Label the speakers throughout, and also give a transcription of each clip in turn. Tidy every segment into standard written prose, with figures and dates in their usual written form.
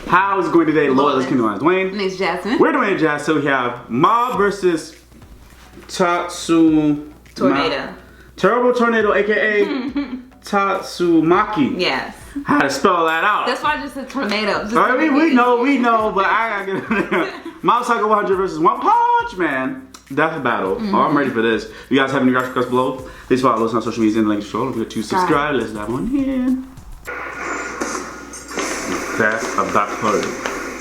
Speaker 1: How is it going today? Lord, let's continue on. Dwayne.
Speaker 2: My name's Jasmine.
Speaker 1: We're Dwayne and Jazz. So we have Mob versus Tatsumaki.
Speaker 2: Tornado.
Speaker 1: Terrible Tornado, aka Tatsumaki.
Speaker 2: Yes.
Speaker 1: How to spell that out?
Speaker 2: That's why I just said tornado. Just
Speaker 1: I mean, we know, but I gotta get it there. Mob Psycho 100 versus One Punch Man. Death battle. Oh, I'm ready for this. You guys have any requests below? Please follow us on social media in the link below. Don't forget to subscribe. Let's dive on in. That's about her.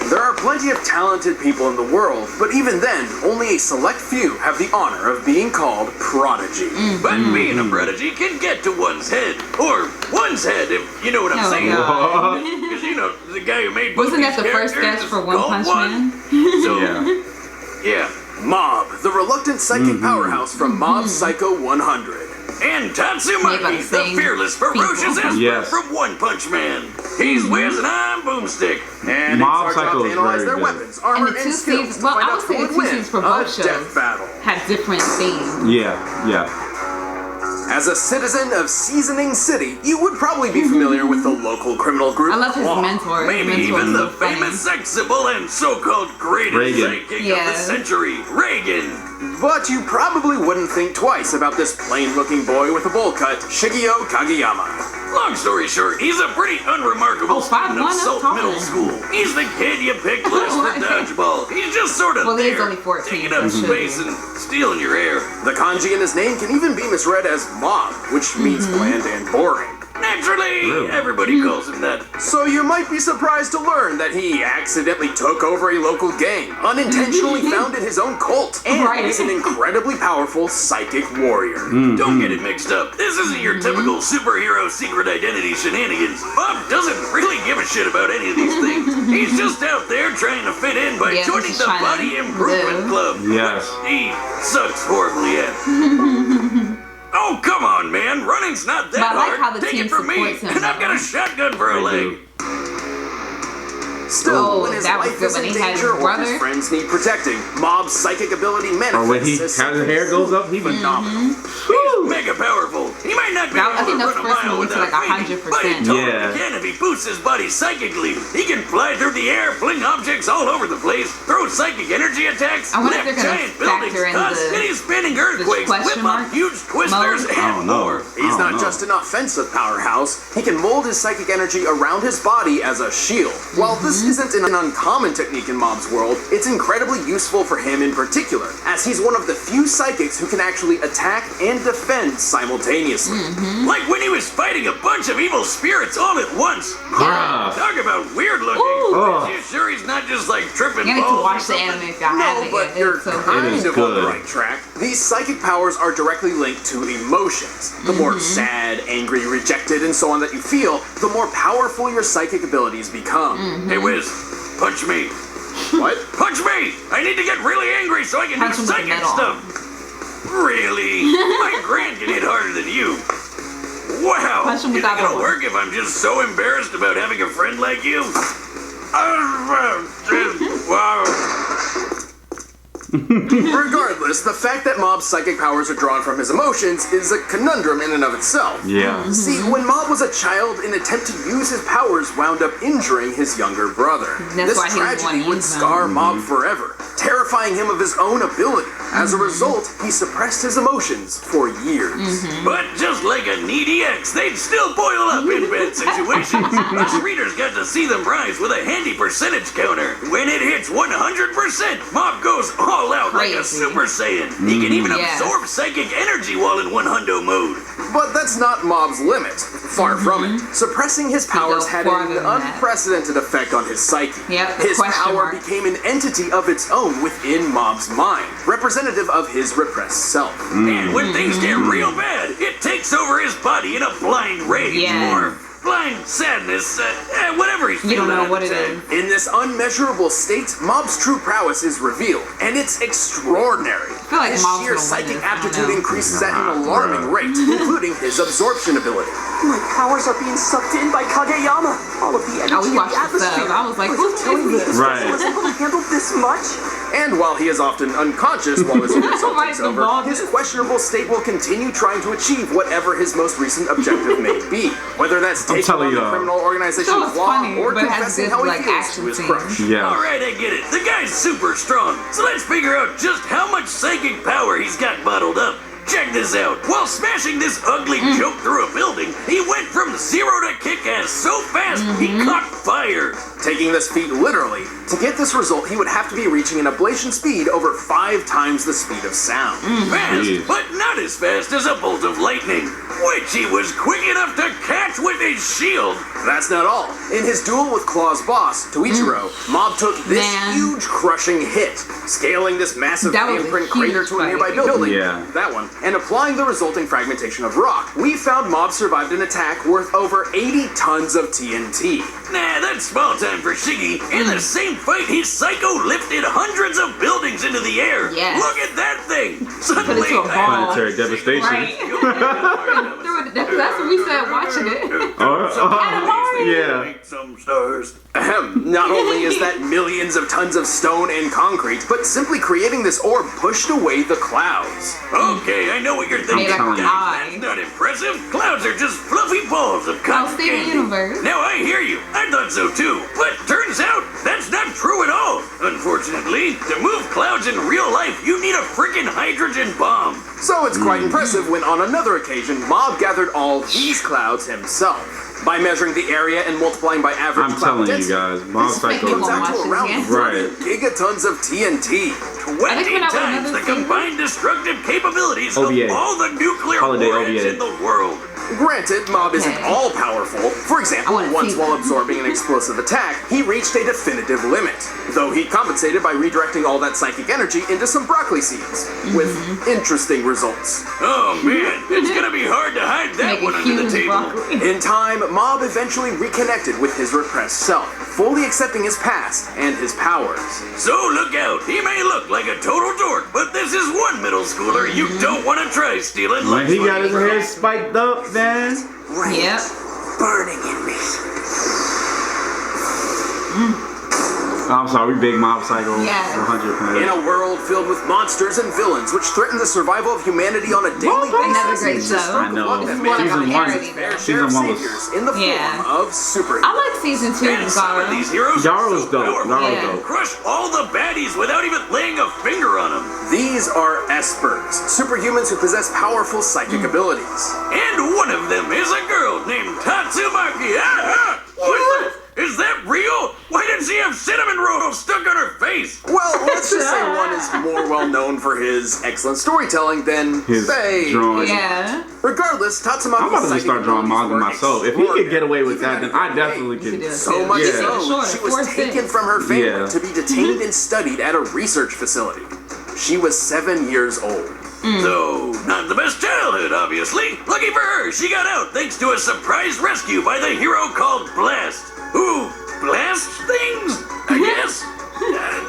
Speaker 3: There are plenty of talented people in the world, but even then, only a select few have the honor of being called prodigy.
Speaker 4: But being a prodigy can get to one's head, or one's head, if you know what I'm saying. Because you know, the guy who made
Speaker 2: Wasn't that the first sketch for One Punch Man?
Speaker 4: So, yeah.
Speaker 3: Mob, the reluctant psychic powerhouse from Mob Psycho 100.
Speaker 4: And Tatsumaki, the fearless, ferocious expert from One Punch Man. He's Wiz and I'm Boomstick.
Speaker 3: And
Speaker 1: Mob
Speaker 3: it's our job
Speaker 1: Psycho
Speaker 3: to
Speaker 1: is
Speaker 3: analyze
Speaker 1: very
Speaker 3: their
Speaker 1: good.
Speaker 3: weapons, armor,
Speaker 2: And the
Speaker 3: and
Speaker 2: two
Speaker 3: skills
Speaker 2: scenes,
Speaker 3: to
Speaker 2: well,
Speaker 3: find
Speaker 2: I
Speaker 3: out
Speaker 2: would
Speaker 3: who
Speaker 2: say
Speaker 3: would
Speaker 2: the two
Speaker 3: win
Speaker 2: scenes for
Speaker 3: a
Speaker 2: both
Speaker 3: death
Speaker 2: shows
Speaker 3: battle.
Speaker 2: had different themes.
Speaker 1: Yeah.
Speaker 3: As a citizen of Seasoning City, you would probably be familiar with the local criminal group.
Speaker 2: I love his
Speaker 3: Claw.
Speaker 2: mentor.
Speaker 4: Maybe
Speaker 2: His mentor
Speaker 4: even
Speaker 2: was
Speaker 4: the
Speaker 2: so funny.
Speaker 4: famous sex symbol and so-called greatest psychic of the century, Reagan.
Speaker 3: But you probably wouldn't think twice about this plain-looking boy with a bowl cut, Shigeo Kageyama.
Speaker 4: Long story short, he's a pretty unremarkable student of
Speaker 2: 5'1",
Speaker 4: Salt
Speaker 2: that's
Speaker 4: Middle
Speaker 2: taller.
Speaker 4: School. He's the kid you picked last for dodgeball. He's just sort of
Speaker 2: Well, he's
Speaker 4: there,
Speaker 2: only 14,
Speaker 4: taking up
Speaker 2: so
Speaker 4: space and stealing your air.
Speaker 3: The kanji in his name can even be misread as mob, which means bland and boring.
Speaker 4: Naturally, everybody calls him that.
Speaker 3: So you might be surprised to learn that he accidentally took over a local gang, unintentionally founded his own cult, and is an incredibly powerful psychic warrior.
Speaker 4: Don't get it mixed up. This isn't your typical superhero secret identity shenanigans. Bob doesn't really give a shit about any of these things. He's just out there trying to fit in by joining the Body Improvement Club.
Speaker 1: Yes.
Speaker 4: Which he sucks horribly at. Oh, come on, man. Running's not that
Speaker 2: But I like
Speaker 4: hard.
Speaker 2: how the
Speaker 4: Take
Speaker 2: team
Speaker 4: it from me.
Speaker 2: supports him,
Speaker 4: And I've got a shotgun for a leg.
Speaker 3: Still, when his
Speaker 2: that was
Speaker 3: life
Speaker 2: good
Speaker 3: is in
Speaker 2: when he had
Speaker 3: danger
Speaker 2: his
Speaker 3: or his
Speaker 2: brother.
Speaker 3: friends need protecting, Mob's psychic ability manifests
Speaker 1: Or when he
Speaker 3: as
Speaker 1: how his hair goes up, he
Speaker 3: phenomenal.
Speaker 4: He's mega powerful. He might not be
Speaker 2: I
Speaker 4: able
Speaker 2: think
Speaker 4: to
Speaker 2: that's
Speaker 4: run a
Speaker 2: the first
Speaker 4: mile
Speaker 2: one to
Speaker 4: without
Speaker 2: like
Speaker 4: fainting, but he
Speaker 2: 100%.
Speaker 4: totally can if he boosts his body psychically. He can fly through the air, fling objects all over the place, throw psychic energy attacks,
Speaker 2: I wonder if
Speaker 4: lift
Speaker 2: they're gonna
Speaker 4: giant buildings,
Speaker 2: factor in
Speaker 4: toss
Speaker 2: the-
Speaker 4: any spinning earthquakes,
Speaker 2: question
Speaker 4: whip up
Speaker 2: mark
Speaker 4: huge twisters,
Speaker 2: mode?
Speaker 4: and more.
Speaker 3: He's not just an offensive powerhouse, he can mold his psychic energy around his body as a shield. While this isn't an uncommon technique in Mob's world, it's incredibly useful for him in particular, as he's one of the few psychics who can actually attack and defend simultaneously.
Speaker 4: Like when he was fighting a bunch of evil spirits all at once. Talk about weird looking. Are you sure he's not just like tripping
Speaker 2: You need to
Speaker 4: balls
Speaker 2: watch
Speaker 4: or
Speaker 2: the
Speaker 4: something?
Speaker 2: anime if y'all
Speaker 3: No,
Speaker 2: haven't
Speaker 3: but
Speaker 2: yet.
Speaker 3: you're
Speaker 2: It's so
Speaker 3: kind
Speaker 2: good.
Speaker 3: of on the right track. These psychic powers are directly linked to emotions. The more sad, angry, rejected, and so on that you feel, the more powerful your psychic abilities become.
Speaker 4: Hey Wiz, punch me.
Speaker 3: What?
Speaker 4: Punch me! I need to get really angry so I can
Speaker 2: Punch
Speaker 4: do
Speaker 2: him with the
Speaker 4: psychic
Speaker 2: metal.
Speaker 4: stuff. Really? My grand can hit harder than you. Wow!
Speaker 2: Punch him
Speaker 4: You
Speaker 2: with
Speaker 4: think
Speaker 2: that
Speaker 4: it'll
Speaker 2: one.
Speaker 4: work if I'm just so embarrassed about having a friend like you? Wow.
Speaker 3: Regardless, the fact that Mob's psychic powers are drawn from his emotions is a conundrum in and of itself.
Speaker 1: Yeah.
Speaker 3: See, when Mob was a child, an attempt to use his powers wound up injuring his younger brother.
Speaker 2: That's
Speaker 3: This
Speaker 2: why he was
Speaker 3: tragedy
Speaker 2: wanting
Speaker 3: would
Speaker 2: his
Speaker 3: scar Mob forever, terrifying him of his own ability. As a result, he suppressed his emotions for years.
Speaker 4: But just like a needy ex, they'd still boil up in bad situations. Us readers got to see them rise with a handy percentage counter. When it hits 100%, Mob goes all out like a
Speaker 2: Crazy.
Speaker 4: Super Saiyan. He can even absorb psychic energy while in 100 mode.
Speaker 3: But that's not Mob's limit. Far from it. Suppressing his powers had
Speaker 2: farther
Speaker 3: an
Speaker 2: than that.
Speaker 3: unprecedented effect on his psyche.
Speaker 2: Yep,
Speaker 3: His
Speaker 2: question
Speaker 3: power
Speaker 2: mark.
Speaker 3: became an entity of its own within Mob's mind, representative of his repressed self.
Speaker 4: And when things get real bad, it takes over his body in a blind rage
Speaker 2: Yeah.
Speaker 4: or blind sadness, whatever he's
Speaker 2: You don't
Speaker 4: feeling
Speaker 2: know
Speaker 4: at
Speaker 2: what
Speaker 4: the
Speaker 2: it
Speaker 4: time.
Speaker 2: is.
Speaker 3: In this unmeasurable state, Mob's true prowess is revealed, and it's extraordinary.
Speaker 2: feel like
Speaker 3: His
Speaker 2: Mob's
Speaker 3: sheer
Speaker 2: gonna win
Speaker 3: psychic
Speaker 2: this, I don't
Speaker 3: aptitude
Speaker 2: know.
Speaker 3: increases at an alarming rate, including his absorption ability.
Speaker 5: My powers are being sucked in by Kageyama. All of the energy
Speaker 2: Oh, we
Speaker 5: in
Speaker 2: watched
Speaker 5: the
Speaker 2: the sub.
Speaker 5: atmosphere.
Speaker 2: I was like,
Speaker 5: Are you
Speaker 2: who
Speaker 5: telling me
Speaker 2: is
Speaker 5: this
Speaker 2: this?
Speaker 1: Right.
Speaker 5: was able to handle this much?
Speaker 3: And while he is often unconscious while his assault
Speaker 2: Right,
Speaker 3: takes
Speaker 2: the
Speaker 3: over,
Speaker 2: ball
Speaker 3: his
Speaker 2: just-
Speaker 3: questionable state will continue trying to achieve whatever his most recent objective may be. Whether that's taking
Speaker 1: telling
Speaker 3: on the
Speaker 1: y'all.
Speaker 3: criminal organization
Speaker 2: So it's
Speaker 3: Claw
Speaker 2: funny,
Speaker 3: or
Speaker 2: but it has
Speaker 3: confessing
Speaker 2: good,
Speaker 3: how he
Speaker 2: like,
Speaker 3: feels
Speaker 2: action
Speaker 3: to his
Speaker 2: scenes.
Speaker 3: crush.
Speaker 1: Yeah.
Speaker 4: Alright, I get it. The guy's super strong. So let's figure out just how much psychic power he's got bottled up. Check this out. While smashing this ugly joke through a building, he went from zero to kick-ass so fast he caught fire.
Speaker 3: Taking this feat literally, to get this result, he would have to be reaching an ablation speed over 5 times the speed of sound.
Speaker 4: Fast,
Speaker 1: Jeez.
Speaker 4: but not as fast as a bolt of lightning, which he was quick enough to catch with his shield.
Speaker 3: That's not all. In his duel with Claw's boss, Toichiro, Mob took this
Speaker 2: Man.
Speaker 3: huge crushing hit, scaling this massive
Speaker 2: That was a
Speaker 3: imprint crater
Speaker 2: huge
Speaker 3: to a nearby
Speaker 2: fight.
Speaker 3: building,
Speaker 1: Yeah.
Speaker 3: that one, and applying the resulting fragmentation of rock. We found Mob survived an attack worth over 80 tons of TNT.
Speaker 4: Nah, that's small time for Shiggy. In the same fight, his Psycho lifted hundreds of buildings into the air.
Speaker 2: Yes.
Speaker 4: Look at that thing. Suddenly,
Speaker 2: to a ball.
Speaker 1: Planetary devastation.
Speaker 2: Right. That's what we said watching it.
Speaker 1: Yeah.
Speaker 4: Make some stars.
Speaker 3: Ahem. Not only is that millions of tons of stone and concrete, but simply creating this orb pushed away the clouds.
Speaker 4: Okay, I know what you're thinking.
Speaker 2: Made like an
Speaker 4: Guys,
Speaker 2: eye.
Speaker 4: that's not impressive. Clouds are just fluffy balls of cotton
Speaker 2: Steven
Speaker 4: candy.
Speaker 2: Universe.
Speaker 4: Now I hear you. I thought so too. But turns out that's not true at all. Unfortunately, to move clouds in real life, you need a freaking hydrogen bomb.
Speaker 3: So it's quite impressive when on another occasion, Mob gathered all these clouds himself. By measuring the area and multiplying by average
Speaker 1: I'm
Speaker 3: cloud
Speaker 1: telling you
Speaker 3: density,
Speaker 1: guys, Mob
Speaker 3: this feat comes
Speaker 1: Psycho.
Speaker 3: out to
Speaker 2: Watches,
Speaker 3: around
Speaker 2: yeah.
Speaker 3: 30
Speaker 1: Right.
Speaker 3: gigatons of TNT.
Speaker 4: 20
Speaker 2: Are they coming out with
Speaker 4: times
Speaker 2: another
Speaker 4: the
Speaker 2: season?
Speaker 4: combined destructive capabilities
Speaker 1: OVA.
Speaker 4: of all the nuclear
Speaker 1: Holiday
Speaker 4: warheads
Speaker 1: OVA.
Speaker 4: in the world.
Speaker 3: Granted, Mob isn't
Speaker 2: Okay.
Speaker 3: all powerful. For example,
Speaker 2: I wanna
Speaker 3: once
Speaker 2: see
Speaker 3: while
Speaker 2: that.
Speaker 3: absorbing an explosive attack, he reached a definitive limit. Though he compensated by redirecting all that psychic energy into some broccoli seeds, with interesting results.
Speaker 4: Oh man, it's gonna be hard to hide that
Speaker 2: Make
Speaker 4: one
Speaker 2: a
Speaker 4: under the
Speaker 2: huge
Speaker 4: table.
Speaker 2: broccoli.
Speaker 3: In time, Mob eventually reconnected with his repressed self, fully accepting his past and his powers.
Speaker 4: So look out, he may look like a total dork, but this is one middle schooler you don't want to try stealing
Speaker 1: When
Speaker 4: lunch
Speaker 1: he got
Speaker 4: money
Speaker 1: his
Speaker 4: from.
Speaker 1: hair spiked up, man.
Speaker 2: Yep.
Speaker 3: Burning in me.
Speaker 1: I'm sorry, we big Mob Psycho.
Speaker 2: Yes.
Speaker 1: 100
Speaker 3: In
Speaker 1: fans.
Speaker 3: a world filled with monsters and villains which threaten the survival of humanity on a daily
Speaker 2: Another
Speaker 3: basis,
Speaker 2: great
Speaker 3: it's a
Speaker 2: show.
Speaker 3: stroke
Speaker 1: I
Speaker 3: of
Speaker 1: know.
Speaker 3: luck that
Speaker 2: This is
Speaker 3: made
Speaker 2: one of
Speaker 1: Season
Speaker 2: my
Speaker 1: one-
Speaker 2: parodies.
Speaker 3: fair
Speaker 1: Season
Speaker 3: share of
Speaker 1: one was-
Speaker 3: saviors in the
Speaker 2: Yeah.
Speaker 3: form of superheroes.
Speaker 2: I like season 2
Speaker 4: And
Speaker 2: of
Speaker 4: some of
Speaker 2: Garo.
Speaker 4: these heroes
Speaker 1: Yara
Speaker 4: are
Speaker 1: was
Speaker 4: so
Speaker 1: dope.
Speaker 4: powerful,
Speaker 1: Yara was
Speaker 2: Yeah.
Speaker 1: dope.
Speaker 4: crush all the baddies without even laying a finger on them.
Speaker 3: These are Espers, superhumans who possess powerful psychic abilities.
Speaker 4: And one of them is a girl named Tatsumaki. What the? Is that real? Why did she have cinnamon rolls stuck on her face?
Speaker 3: Well, let's just say one is more well known for his excellent storytelling than,
Speaker 1: His
Speaker 3: say,
Speaker 1: drawing.
Speaker 2: Yeah.
Speaker 3: regardless, Tatsumaki's
Speaker 1: I'm about to just
Speaker 3: psychic
Speaker 1: start drawing
Speaker 3: abilities
Speaker 1: manga
Speaker 3: were
Speaker 1: myself. If he could get away with that, then I
Speaker 3: extraordinary.
Speaker 1: definitely
Speaker 2: She
Speaker 1: could.
Speaker 2: did.
Speaker 3: So much
Speaker 1: Yeah.
Speaker 3: so,
Speaker 2: Short,
Speaker 3: she was
Speaker 2: 4
Speaker 3: taken
Speaker 2: cents.
Speaker 3: from her family
Speaker 1: Yeah.
Speaker 3: to be detained and studied at a research facility. She was 7 years old.
Speaker 4: So, not the best childhood, obviously. Lucky for her, she got out thanks to a surprise rescue by the hero called Blast. Who blasts things, I guess?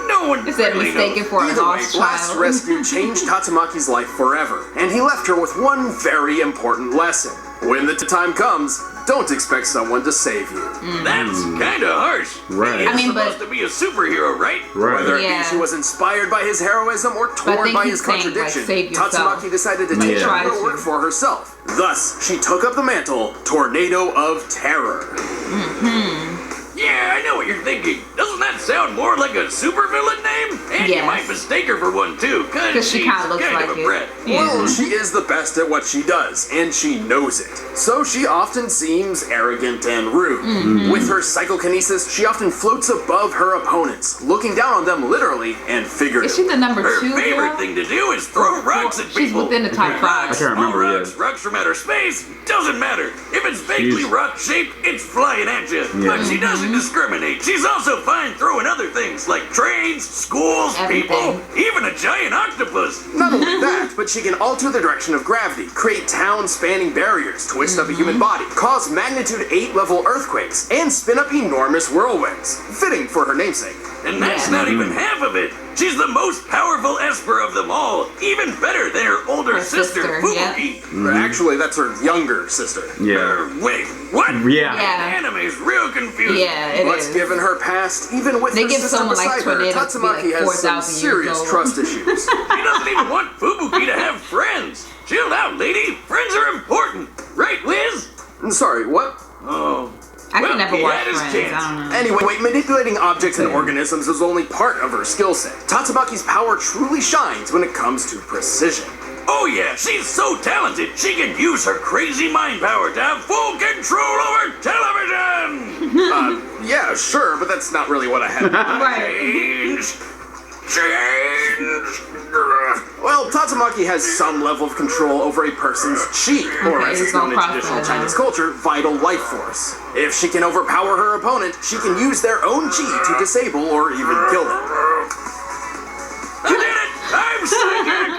Speaker 4: No one
Speaker 2: Is that
Speaker 4: really
Speaker 2: mistaken
Speaker 4: knows.
Speaker 2: for a
Speaker 3: Either way,
Speaker 2: lost
Speaker 3: Blast's
Speaker 2: child?
Speaker 3: rescue changed Tatsumaki's life forever, and he left her with one very important lesson. When the time comes, don't expect someone to save you.
Speaker 4: That's kind of harsh.
Speaker 1: Right.
Speaker 4: He's
Speaker 2: I mean,
Speaker 4: supposed
Speaker 2: but-
Speaker 4: to be a superhero, right?
Speaker 3: Whether
Speaker 1: Right.
Speaker 3: it
Speaker 2: Yeah.
Speaker 3: be she was inspired by his heroism or torn
Speaker 2: think
Speaker 3: by
Speaker 2: he's
Speaker 3: his
Speaker 2: saying, like,
Speaker 3: contradiction,
Speaker 2: save yourself.
Speaker 3: Tatsumaki decided to
Speaker 2: Like,
Speaker 3: take
Speaker 1: try
Speaker 3: her
Speaker 2: to.
Speaker 3: work for herself. Thus, she took up the mantle, Tornado of Terror.
Speaker 4: Yeah, I know what you're thinking. Doesn't that sound more like a supervillain name? And you
Speaker 2: Yes.
Speaker 4: might mistake her for one too,
Speaker 2: Because
Speaker 4: because
Speaker 2: she
Speaker 4: she's
Speaker 2: kind of looks
Speaker 4: kind
Speaker 2: like
Speaker 4: of a
Speaker 2: it.
Speaker 4: brat.
Speaker 2: Yeah.
Speaker 3: Well, she is the best at what she does, and she knows it. So she often seems arrogant and rude. With her psychokinesis, she often floats above her opponents, looking down on them literally and
Speaker 2: Is
Speaker 3: figuratively.
Speaker 2: she the number
Speaker 4: Her
Speaker 2: 2
Speaker 4: favorite
Speaker 2: girl?
Speaker 4: thing to do is throw rocks at
Speaker 2: She's
Speaker 4: people.
Speaker 2: within the top
Speaker 4: Big
Speaker 2: 5.
Speaker 4: rocks,
Speaker 1: I can't remember,
Speaker 4: small
Speaker 1: yeah.
Speaker 4: rocks from outer space, doesn't matter. If it's vaguely
Speaker 1: Jeez.
Speaker 4: rock shaped, it's flying at you.
Speaker 1: Yeah.
Speaker 4: But she doesn't discriminate. She's also fine throwing other things like trains, schools, people,
Speaker 2: Everything.
Speaker 4: even a giant octopus.
Speaker 3: Not only that, but she can alter the direction of gravity, create town-spanning barriers, twist up a human body, cause magnitude 8 level earthquakes, and spin up enormous whirlwinds. Fitting for her namesake.
Speaker 4: And that's not even half of it. She's the most powerful Esper of them all, even better than her older sister, Fubuki.
Speaker 3: Actually, that's her younger sister.
Speaker 4: Wait, what?
Speaker 1: Yeah.
Speaker 4: The anime's real confusing.
Speaker 2: Yeah, it
Speaker 3: But
Speaker 2: is.
Speaker 3: given her past, even with
Speaker 2: They
Speaker 3: her
Speaker 2: give
Speaker 3: sister
Speaker 2: someone like
Speaker 3: beside her,
Speaker 2: Tornado to be like
Speaker 3: Tatsumaki has some
Speaker 2: 4,000 years
Speaker 3: serious
Speaker 2: old.
Speaker 3: trust issues.
Speaker 4: She doesn't even want Fubuki to have friends. Chill out, lady. Friends are important. Right, Liz?
Speaker 3: Sorry, what?
Speaker 4: Oh.
Speaker 2: I
Speaker 4: Well,
Speaker 2: can never
Speaker 4: he
Speaker 2: watch
Speaker 4: had his
Speaker 2: Friends.
Speaker 4: chance.
Speaker 2: I don't know.
Speaker 3: Anyway, manipulating objects and organisms is only part of her skill set. Tatsumaki's power truly shines when it comes to precision.
Speaker 4: Oh yeah, she's so talented, she can use her crazy mind power to have full control over television!
Speaker 3: Yeah, sure, but that's not really what I had.
Speaker 4: Change!
Speaker 3: Well, Tatsumaki has some level of control over a person's chi, or
Speaker 2: Okay,
Speaker 3: as
Speaker 2: he's
Speaker 3: it's known
Speaker 2: gonna
Speaker 3: in
Speaker 2: cross
Speaker 3: traditional
Speaker 2: that
Speaker 3: Chinese
Speaker 2: out.
Speaker 3: culture, vital life force. If she can overpower her opponent, she can use their own chi to disable or even kill them.
Speaker 4: I did it! I'm psychic!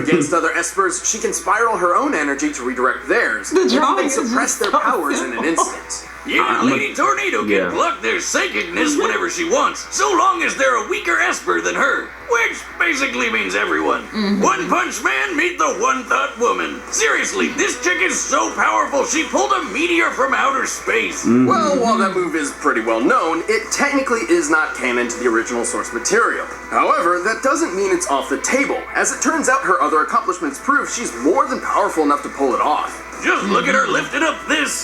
Speaker 3: Against other espers, she can spiral her own energy to redirect theirs, and
Speaker 2: drawing
Speaker 3: even
Speaker 2: is
Speaker 3: suppress their
Speaker 2: so
Speaker 3: powers in an instant.
Speaker 4: Yeah, Lady Tornado can block their psychicness whenever she wants, so long as they're a weaker Esper than her. Which basically means everyone. One Punch Man, meet the One Thought Woman. Seriously, this chick is so powerful she pulled a meteor from outer space.
Speaker 3: Well, while that move is pretty well known, it technically is not canon to the original source material. However, that doesn't mean it's off the table. As it turns out, her other accomplishments prove she's more than powerful enough to pull it off.
Speaker 4: Just look at her lifting up this.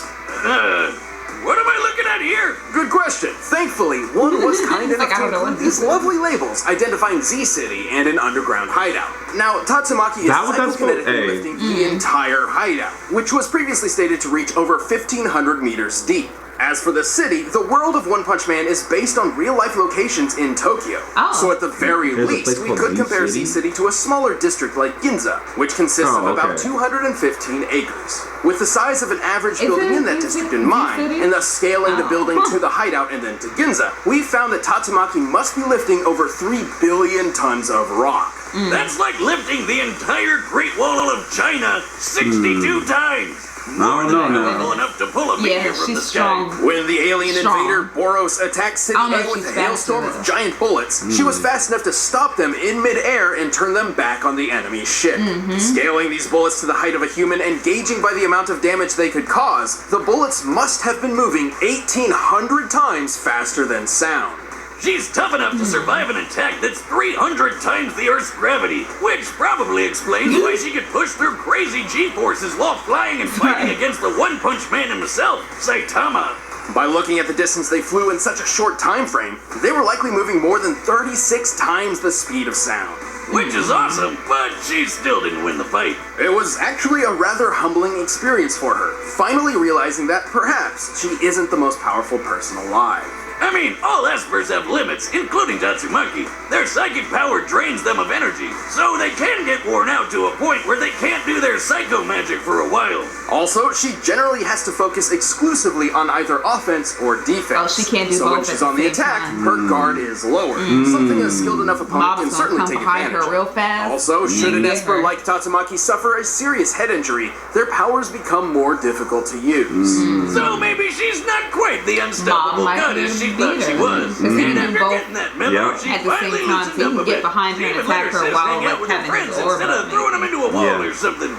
Speaker 4: What am I looking at here?
Speaker 3: Good question. Thankfully, one was kind enough
Speaker 2: I
Speaker 3: to
Speaker 2: don't know
Speaker 3: include
Speaker 2: what
Speaker 3: these
Speaker 2: this is.
Speaker 3: lovely labels identifying Z-City and an underground hideout. Now, Tatsumaki is
Speaker 1: That what that's for?
Speaker 3: psychokinetically
Speaker 1: Hey.
Speaker 3: lifting the entire hideout, which was previously stated to reach over 1,500 meters deep. As for the city, the world of One Punch Man is based on real-life locations in Tokyo.
Speaker 2: Oh.
Speaker 3: So at the very
Speaker 1: There's a
Speaker 3: least,
Speaker 1: place
Speaker 3: we
Speaker 1: called
Speaker 3: could compare
Speaker 1: Z-City?
Speaker 3: Z-City to a smaller district like Ginza, which consists of
Speaker 1: Oh,
Speaker 3: about
Speaker 1: okay.
Speaker 3: 215 acres. With the size of an average
Speaker 2: Is
Speaker 3: building
Speaker 2: it
Speaker 3: in that
Speaker 2: Z-
Speaker 3: district in mind,
Speaker 2: Z-City?
Speaker 3: and thus scaling the
Speaker 2: Oh.
Speaker 3: building to the hideout and then to Ginza, we found that Tatsumaki must be lifting over 3 billion tons of rock.
Speaker 4: That's like lifting the entire Great Wall of China 62 times. More
Speaker 1: don't
Speaker 4: than
Speaker 1: know now.
Speaker 4: powerful enough to pull a meteor
Speaker 2: Yeah,
Speaker 4: from
Speaker 2: she's
Speaker 4: the sky.
Speaker 2: strong.
Speaker 3: When the alien
Speaker 2: Strong.
Speaker 3: invader Boros attacked City
Speaker 2: I don't know
Speaker 3: A
Speaker 2: if
Speaker 3: with
Speaker 2: she's
Speaker 3: a hailstorm
Speaker 2: faster,
Speaker 3: of
Speaker 2: though.
Speaker 3: giant bullets, she was fast enough to stop them in midair and turn them back on the enemy ship. Scaling these bullets to the height of a human and gauging by the amount of damage they could cause, the bullets must have been moving 1,800 times faster than sound.
Speaker 4: She's tough enough to survive an attack that's 300 times the Earth's gravity, which probably explains why she could push through crazy G-forces while flying and fighting against the One Punch Man himself, Saitama.
Speaker 3: By looking at the distance they flew in such a short time frame, they were likely moving more than 36 times the speed of sound.
Speaker 4: Which is awesome, but she still didn't win the fight.
Speaker 3: It was actually a rather humbling experience for her, finally realizing that perhaps she isn't the most powerful person alive.
Speaker 4: I mean, all Espers have limits, including Tatsumaki. Their psychic power drains them of energy, so they can get worn out to a point where they can't do their psycho magic for a while.
Speaker 3: Also, she generally has to focus exclusively on either offense or defense.
Speaker 2: Oh, she can't do
Speaker 3: so when
Speaker 2: both
Speaker 3: she's
Speaker 2: at
Speaker 3: on
Speaker 2: the
Speaker 3: the
Speaker 2: same
Speaker 3: attack,
Speaker 2: time.
Speaker 3: her guard is lower. Something a skilled enough opponent can
Speaker 2: Mob's
Speaker 3: certainly
Speaker 2: gonna come
Speaker 3: take
Speaker 2: behind
Speaker 3: advantage
Speaker 2: her real
Speaker 3: of.
Speaker 2: fast.
Speaker 3: Also, should an
Speaker 2: Get
Speaker 3: Esper
Speaker 2: her.
Speaker 3: like Tatsumaki suffer a serious head injury, their powers become more difficult to use.
Speaker 4: So maybe she's not quite the unstoppable
Speaker 2: Mom might
Speaker 4: goddess she
Speaker 2: even
Speaker 4: thought
Speaker 2: beat
Speaker 4: she
Speaker 2: her.
Speaker 4: was.
Speaker 2: Because he
Speaker 4: And
Speaker 2: can
Speaker 4: after
Speaker 2: both
Speaker 4: getting that memo,
Speaker 1: Yeah.
Speaker 4: she
Speaker 2: at the
Speaker 4: finally
Speaker 2: same time,
Speaker 4: loosened
Speaker 2: so you
Speaker 4: up
Speaker 2: can
Speaker 4: a
Speaker 2: get
Speaker 4: bit.
Speaker 2: behind her and
Speaker 4: Even
Speaker 2: attack
Speaker 4: let
Speaker 2: her
Speaker 4: sis
Speaker 2: while,
Speaker 4: hang out
Speaker 2: like,
Speaker 4: with her
Speaker 2: having
Speaker 4: friends
Speaker 2: his orb
Speaker 4: instead of
Speaker 2: on.
Speaker 4: throwing them into a wall
Speaker 1: Yeah.
Speaker 4: or something.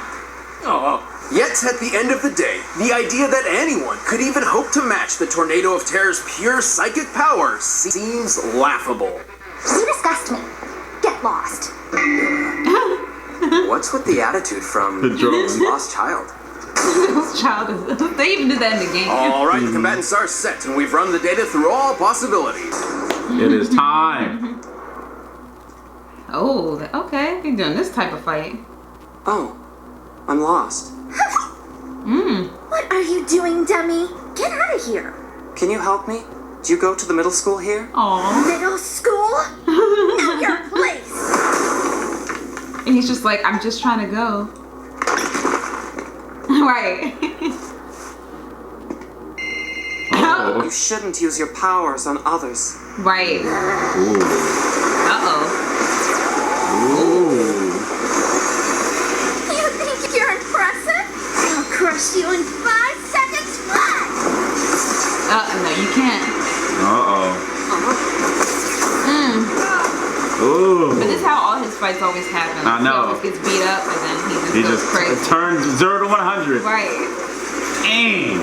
Speaker 4: Oh.
Speaker 3: Yet, at the end of the day, the idea that anyone could even hope to match the Tornado of Terror's pure psychic power seems laughable.
Speaker 6: You disgust me. Get lost.
Speaker 3: What's with the attitude from
Speaker 1: The drawing.
Speaker 3: Lost Child?
Speaker 2: This child is. They even did that in the game.
Speaker 3: All right, the combatants are set, and we've run the data through all possibilities.
Speaker 1: It is time.
Speaker 2: Oh, okay. You're doing this type of fight.
Speaker 3: Oh, I'm lost.
Speaker 6: What are you doing, dummy? Get out of here.
Speaker 3: Can you help me? Do you go to the middle school here?
Speaker 2: Aw.
Speaker 6: Middle school? Know your place.
Speaker 2: And he's just like, I'm just trying to go. Right.
Speaker 1: Oh.
Speaker 7: You shouldn't use your powers on others.
Speaker 2: Right.
Speaker 1: Ooh.
Speaker 2: Uh-oh.
Speaker 1: Ooh.
Speaker 6: You think you're impressive? I'll crush you in 5 seconds flat.
Speaker 2: No, you can't.
Speaker 1: Uh-oh. Ooh.
Speaker 2: But this is how all his fights always happen.
Speaker 1: I know.
Speaker 2: He always gets beat up and then
Speaker 1: He
Speaker 2: goes
Speaker 1: just
Speaker 2: crazy.
Speaker 1: turns 0 to 100.
Speaker 2: Right.
Speaker 1: Dang.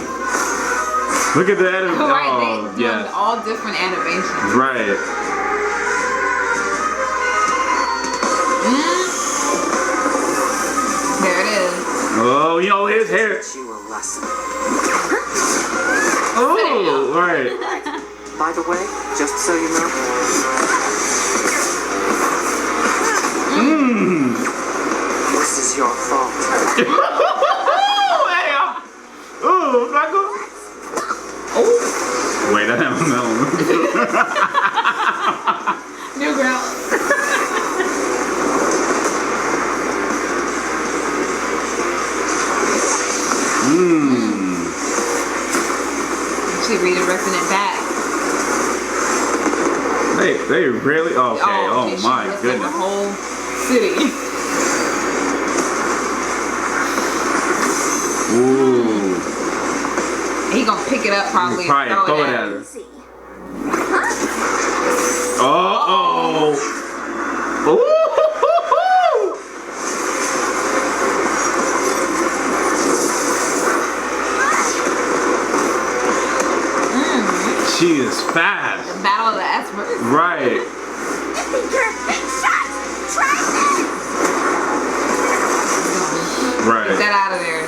Speaker 1: Look at that.
Speaker 2: Right.
Speaker 1: Oh,
Speaker 2: They
Speaker 1: yes.
Speaker 2: all different animations.
Speaker 1: Right.
Speaker 2: There it is.
Speaker 1: Oh, you know his hair.
Speaker 7: Teach you a lesson.
Speaker 1: Oh, right.
Speaker 7: By the way, just so you know, this is your fault.
Speaker 1: Ooh, Michael. Oh. Wait, I haven't known.
Speaker 2: New ground. She redirecting it back.
Speaker 1: They really okay. Oh
Speaker 2: she
Speaker 1: my
Speaker 2: lifted
Speaker 1: goodness.
Speaker 2: The whole city.
Speaker 1: Ooh.
Speaker 2: He gonna pick it up probably.
Speaker 1: Probably
Speaker 2: and
Speaker 1: throw it at her. Uh-oh. Ooh. She is fast.
Speaker 2: The Battle of the Experts.
Speaker 1: Right.
Speaker 6: You're big shot! Try this!
Speaker 1: Right.
Speaker 2: Get that out of there.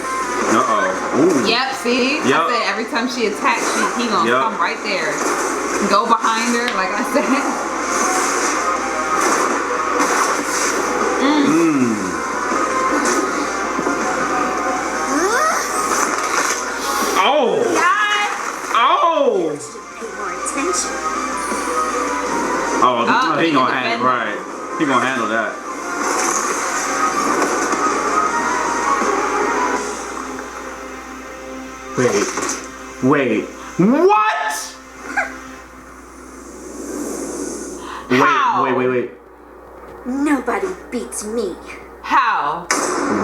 Speaker 1: Uh-oh. Ooh.
Speaker 2: Yep, see?
Speaker 1: Yep.
Speaker 2: I said every time she attacks, he gonna
Speaker 1: Yep.
Speaker 2: come right there. Go behind her, like I said.
Speaker 1: Oh.
Speaker 6: God!
Speaker 1: Oh.
Speaker 6: Pay more attention.
Speaker 1: Oh, he
Speaker 2: he
Speaker 1: gonna
Speaker 2: can
Speaker 1: handle
Speaker 2: defend.
Speaker 1: right. He gonna handle that. Wait. What?
Speaker 2: How?
Speaker 1: Wait.
Speaker 6: Nobody beats me.
Speaker 2: How?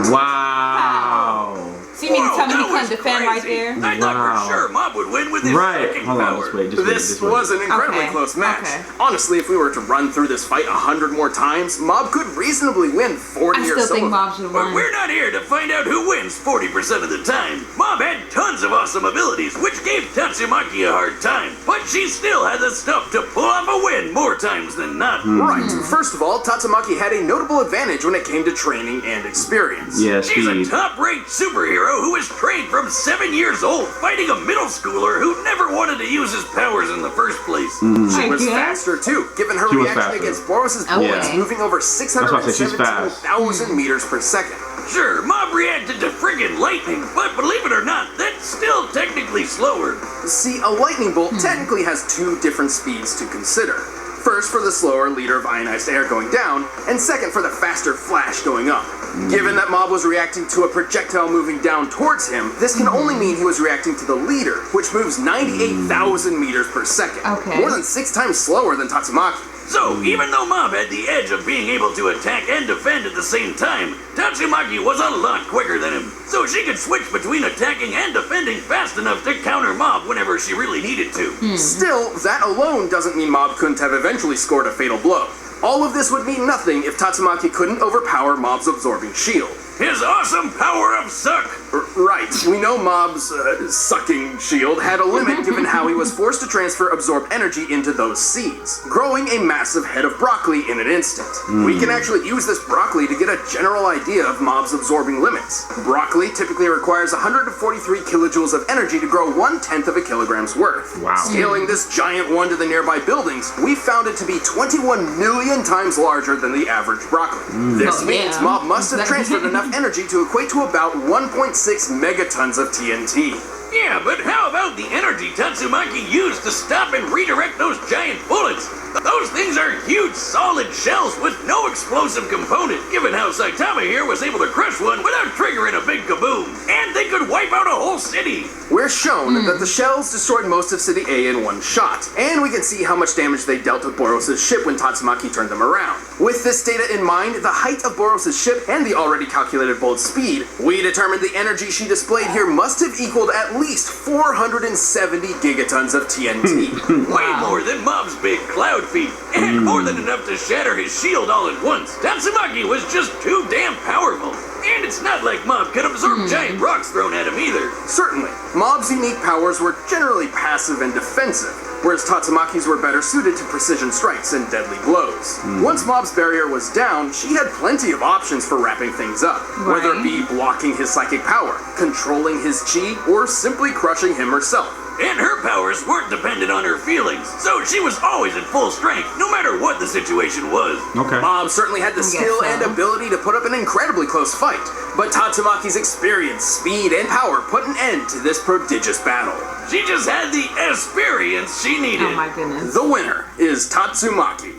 Speaker 1: Wow.
Speaker 2: So you mean to tell me he
Speaker 4: that
Speaker 2: couldn't
Speaker 4: was
Speaker 2: defend right
Speaker 4: crazy.
Speaker 2: there?
Speaker 4: I thought
Speaker 1: Wow.
Speaker 4: for sure Mob would win with his
Speaker 1: Right.
Speaker 4: fucking
Speaker 1: Hold on,
Speaker 4: power.
Speaker 1: just wait. Just
Speaker 3: This
Speaker 1: wait.
Speaker 3: was an incredibly
Speaker 2: Okay,
Speaker 3: close match.
Speaker 2: okay.
Speaker 3: Honestly, if we were to run through this fight 100 more times, Mob could reasonably win 40
Speaker 2: I
Speaker 3: or
Speaker 2: still
Speaker 3: so
Speaker 2: think
Speaker 3: of
Speaker 2: Mob should have
Speaker 4: But
Speaker 2: won.
Speaker 4: we're not here to find out who wins 40% of the time. Mob had tons of awesome abilities, which gave Tatsumaki a hard time. But she still had the stuff to pull off a win more times than not.
Speaker 3: Right. First of all, Tatsumaki had a notable advantage when it came to training and experience.
Speaker 1: Yeah,
Speaker 4: She's a
Speaker 1: speed.
Speaker 4: top-ranked superhero who was trained from 7 years old, fighting a middle schooler who never wanted to use his powers in the first place.
Speaker 3: She was
Speaker 2: Yeah.
Speaker 3: faster too, given her
Speaker 1: She was
Speaker 3: reaction
Speaker 1: faster.
Speaker 3: against Boris's
Speaker 2: Okay.
Speaker 3: bullets, moving over
Speaker 1: why I say she's fast.
Speaker 3: 617,000 meters per second.
Speaker 4: Sure, Mob reacted to friggin' lightning, but believe it or not, that's still technically slower.
Speaker 3: See, a lightning bolt technically has two different speeds to consider. First for the slower liter of ionized air going down, and second for the faster flash going up. Given that Mob was reacting to a projectile moving down towards him, this can only mean he was reacting to the liter, which moves 98,000 meters per second.
Speaker 2: Okay.
Speaker 3: More than 6 times slower than Tatsumaki.
Speaker 4: So, even though Mob had the edge of being able to attack and defend at the same time, Tatsumaki was a lot quicker than him. So she could switch between attacking and defending fast enough to counter Mob whenever she really needed to.
Speaker 3: Still, that alone doesn't mean Mob couldn't have eventually scored a fatal blow. All of this would mean nothing if Tatsumaki couldn't overpower Mob's absorbing shield.
Speaker 4: His awesome power of suck!
Speaker 3: Right, we know Mob's sucking shield had a limit given how he was forced to transfer absorbed energy into those seeds, growing a massive head of broccoli in an instant. We can actually use this broccoli to get a general idea of Mob's absorbing limits. Broccoli typically requires 143 kilojoules of energy to grow 1/10 of a kilogram's worth.
Speaker 1: Wow.
Speaker 3: Scaling this giant one to the nearby buildings, we found it to be 21 million times larger than the average broccoli. This
Speaker 2: Oh,
Speaker 3: means
Speaker 2: yeah.
Speaker 3: Mob must have transferred enough energy to equate to about 1.6 megatons of TNT.
Speaker 4: Yeah, but how about the energy Tatsumaki used to stop and redirect those giant bullets? Those things are huge solid shells with no explosive component, given how Saitama here was able to crush one without triggering a big kaboom. And they could wipe out a whole city.
Speaker 3: We're shown that the shells destroyed most of City A in one shot, and we can see how much damage they dealt with Boros' ship when Tatsumaki turned them around. With this data in mind, the height of Boros' ship, and the already calculated bolt speed, we determined the energy she displayed here must have equaled at least 470 gigatons of TNT.
Speaker 4: Way more than Mob's big cloud feat, and more than enough to shatter his shield all at once. Tatsumaki was just too damn powerful. And it's not like Mob could absorb giant rocks thrown at him either.
Speaker 3: Certainly, Mob's unique powers were generally passive and defensive, whereas Tatsumaki's were better suited to precision strikes and deadly blows. Once Mob's barrier was down, she had plenty of options for wrapping things up, whether it be blocking his psychic power, controlling his chi, or simply crushing him herself.
Speaker 4: And her powers weren't dependent on her feelings, so she was always at full strength, no matter what the situation was.
Speaker 1: Okay.
Speaker 3: Mob certainly had the skill and ability to put up an incredibly close fight, but Tatsumaki's experience, speed, and power put an end to this prodigious battle.
Speaker 4: She just had the experience she needed.
Speaker 2: Oh my goodness.
Speaker 3: The winner is Tatsumaki.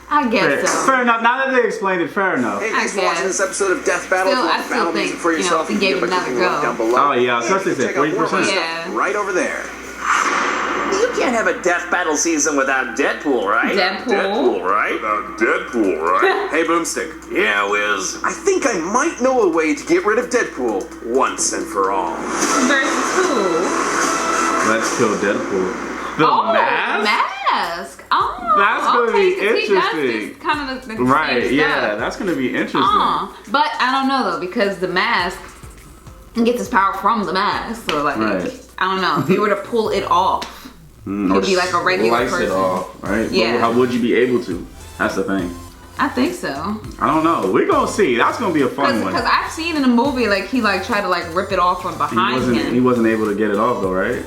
Speaker 2: I guess so.
Speaker 1: Fair enough. Now that they explained it, fair enough.
Speaker 3: Hey, thanks
Speaker 2: I
Speaker 3: for watching
Speaker 2: guess.
Speaker 3: this episode of Death Battle.
Speaker 2: Still,
Speaker 3: If you
Speaker 2: I
Speaker 3: want
Speaker 2: still
Speaker 3: battle
Speaker 2: think,
Speaker 3: music for
Speaker 2: you know,
Speaker 3: yourself,
Speaker 2: if he gave
Speaker 3: you
Speaker 2: it
Speaker 3: can
Speaker 2: another
Speaker 3: check out
Speaker 2: go.
Speaker 3: down below.
Speaker 1: Oh, yeah,
Speaker 3: And
Speaker 1: especially
Speaker 3: you can
Speaker 1: if
Speaker 3: check out
Speaker 1: it's
Speaker 3: more of my
Speaker 1: 40%.
Speaker 3: stuff right over there.
Speaker 8: You can't have a death battle season without Deadpool, right?
Speaker 2: Deadpool.
Speaker 8: right?
Speaker 4: Without Deadpool, right?
Speaker 3: Hey, Boomstick.
Speaker 4: Yeah, Wiz.
Speaker 3: I think I might know a way to get rid of Deadpool once and for all.
Speaker 2: Versus who?
Speaker 1: Let's kill Deadpool. The mask?
Speaker 2: Oh,
Speaker 1: That's gonna be
Speaker 2: See,
Speaker 1: interesting.
Speaker 2: that's kind of the
Speaker 1: Right,
Speaker 2: same
Speaker 1: yeah,
Speaker 2: stuff.
Speaker 1: that's gonna be interesting.
Speaker 2: But I don't know though, because the mask gets his power from the mask. So like,
Speaker 1: Right.
Speaker 2: I don't know. If you were to pull it off,
Speaker 1: Or
Speaker 2: He'd be like a regular
Speaker 1: slice
Speaker 2: person.
Speaker 1: it off, right? But
Speaker 2: Yeah.
Speaker 1: how would you be able to? That's the thing.
Speaker 2: I think so.
Speaker 1: I don't know. We're gonna see. That's gonna be a fun one.
Speaker 2: Because I've seen in a movie like he like tried to like rip it off from behind him.
Speaker 1: He wasn't able to get it off though, right?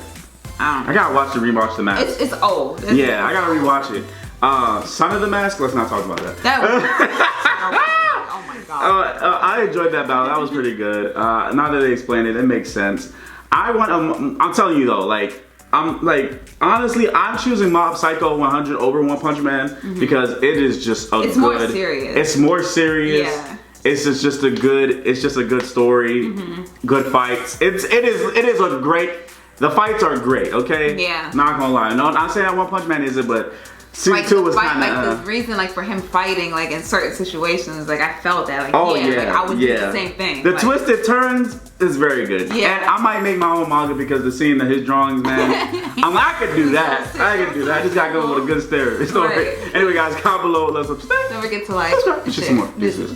Speaker 2: I don't know.
Speaker 1: I gotta rewatch the mask.
Speaker 2: It's old. It's
Speaker 1: Yeah, I gotta rewatch it. Son of the Mask. Let's not talk about that.
Speaker 2: That was, oh my god.
Speaker 1: I enjoyed that battle. That was pretty good. Now that they explained it, it makes sense. I'm telling you though, honestly, I'm choosing Mob Psycho 100 over One Punch Man because it is just
Speaker 2: It's more serious.
Speaker 1: It's more serious.
Speaker 2: Yeah.
Speaker 1: It's just a good story. Good fights. It is a great. The fights are great. Okay.
Speaker 2: Yeah.
Speaker 1: Not gonna lie. No, I'm saying that One Punch Man isn't, but season
Speaker 2: Like
Speaker 1: 2
Speaker 2: the
Speaker 1: was
Speaker 2: fight,
Speaker 1: kind
Speaker 2: like
Speaker 1: of.
Speaker 2: the reason, like for him fighting, like in certain situations, like I felt that, like
Speaker 1: Oh
Speaker 2: like I would do the same thing.
Speaker 1: The
Speaker 2: like,
Speaker 1: twisted turns is very good.
Speaker 2: Yeah.
Speaker 1: And I might make my own manga because the scene of his drawings, man. I could do that. I just gotta go with a good story.
Speaker 2: Right.
Speaker 1: Anyway, guys, comment below. Let's subscribe.
Speaker 2: Don't forget to like,
Speaker 1: Subscribe. Share some more.
Speaker 2: share.